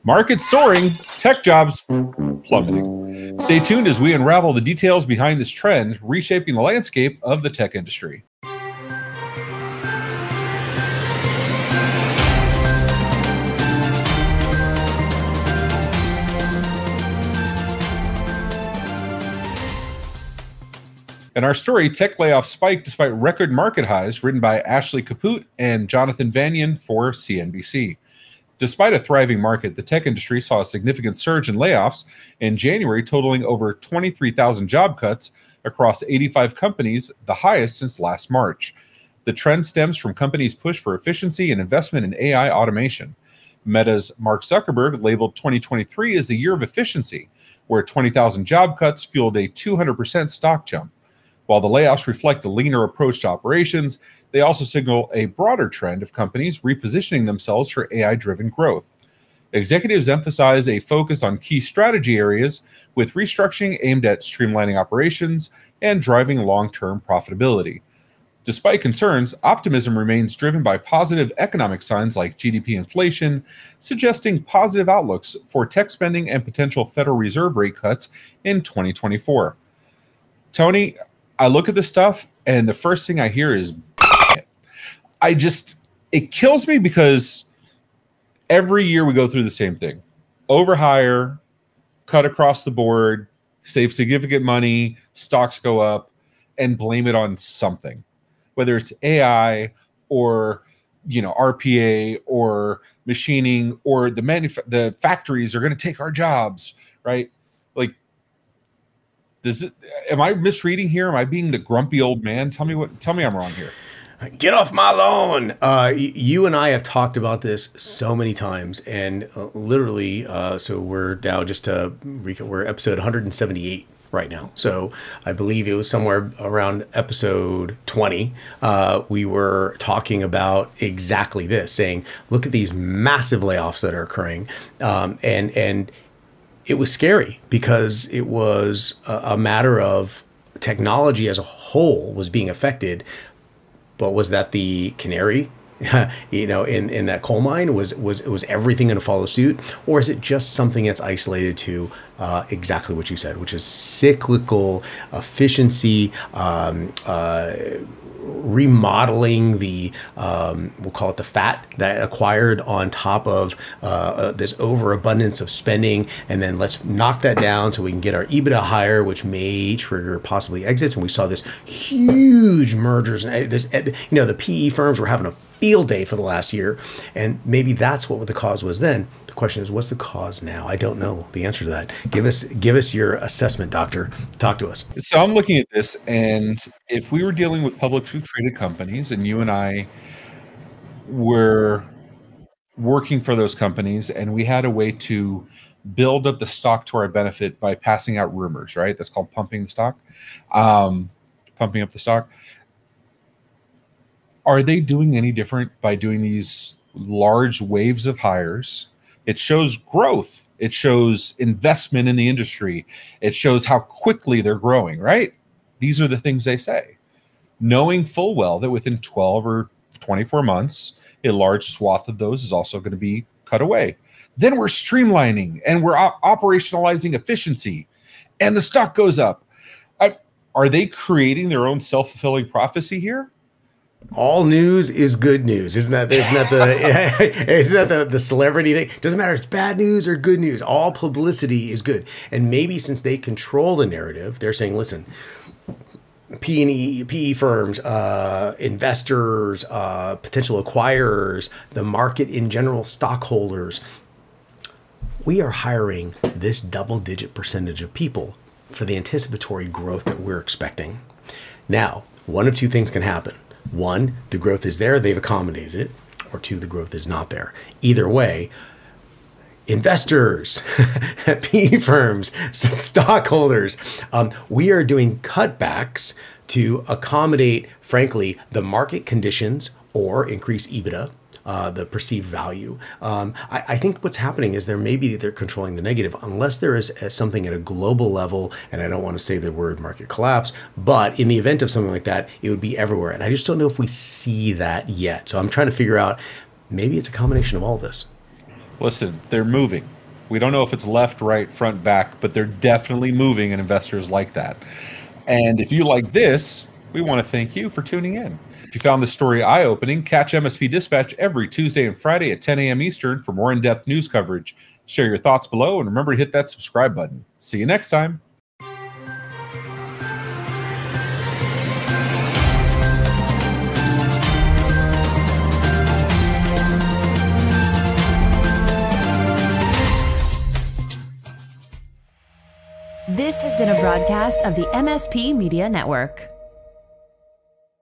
Market soaring, tech jobs plummeting. Stay tuned as we unravel the details behind this trend, reshaping the landscape of the tech industry. In our story, tech layoffs spiked despite record market highs, written by Ashley Kaput and Jonathan Vanyan for CNBC. Despite a thriving market, the tech industry saw a significant surge in layoffs in January, totaling over 23,000 job cuts across 85 companies, the highest since last March. The trend stems from companies' push for efficiency and investment in AI automation. Meta's Mark Zuckerberg labeled 2023 as a year of efficiency, where 20,000 job cuts fueled a 200% stock jump. While the layoffs reflect a leaner approach to operations, they also signal a broader trend of companies repositioning themselves for AI-driven growth. Executives emphasize a focus on key strategy areas, with restructuring aimed at streamlining operations and driving long-term profitability. Despite concerns, optimism remains driven by positive economic signs like GDP inflation, suggesting positive outlooks for tech spending and potential Federal Reserve rate cuts in 2024. Tony, I look at this stuff and the first thing I hear is it kills me because every year we go through the same thing. Overhire, cut across the board, save significant money, stocks go up, and blame it on something. Whether it's AI or RPA or machining or the factories are going to take our jobs, right? Like, am I misreading here? Am I being the grumpy old man? Tell me I'm wrong here. Get off my lawn. You and I have talked about this so many times, and literally, so we're now we're episode 178 right now. So I believe it was somewhere around episode 20. We were talking about exactly this, saying, look at these massive layoffs that are occurring. And it was scary because it was a matter of technology as a whole was being affected. But was that the canary, in that coal mine? Was everything going to follow suit? Or is it just something that's isolated to exactly what you said, which is cyclical efficiency, remodeling the, we'll call it the fat that acquired on top of this overabundance of spending, and then let's knock that down so we can get our EBITDA higher, which may trigger possibly exits. And we saw this huge mergers, and the PE firms were having a field day for the last year, and maybe that's what the cause was then. The question is, what's the cause now? I don't know the answer to that. Give us your assessment, doctor. Talk to us. So I'm looking at this, and if we were dealing with publicly traded companies and you and I were working for those companies and we had a way to build up the stock to our benefit by passing out rumors, right? That's called pumping the stock, pumping up the stock. Are they doing any different by doing these large waves of hires? It shows growth. It shows investment in the industry. It shows how quickly they're growing, right? These are the things they say, knowing full well that within 12 or 24 months, a large swath of those is also going to be cut away. Then we're streamlining and we're operationalizing efficiency, and the stock goes up. Are they creating their own self-fulfilling prophecy here? All news is good news. Isn't that the celebrity thing? Doesn't matter if it's bad news or good news. All publicity is good. And maybe since they control the narrative, they're saying, listen, PE firms, investors, potential acquirers, the market in general, stockholders, we are hiring this double-digit percentage of people for the anticipatory growth that we're expecting. Now, one of two things can happen. One, the growth is there, they've accommodated it. Or two, the growth is not there. Either way, investors, PE firms, stockholders, we are doing cutbacks to accommodate, frankly, the market conditions or increase EBITDA, the perceived value. I think what's happening is they're controlling the negative, unless there is something at a global level, and I don't want to say the word market collapse, but in the event of something like that, it would be everywhere. And I just don't know if we see that yet. So I'm trying to figure out, maybe it's a combination of all this. Listen, they're moving. We don't know if it's left, right, front, back, but they're definitely moving, and investors like that. And if you like this, we want to thank you for tuning in. If you found this story eye-opening, catch MSP Dispatch every Tuesday and Friday at 10 a.m. Eastern for more in-depth news coverage. Share your thoughts below, and remember to hit that subscribe button. See you next time. This has been a broadcast of the MSP Media Network.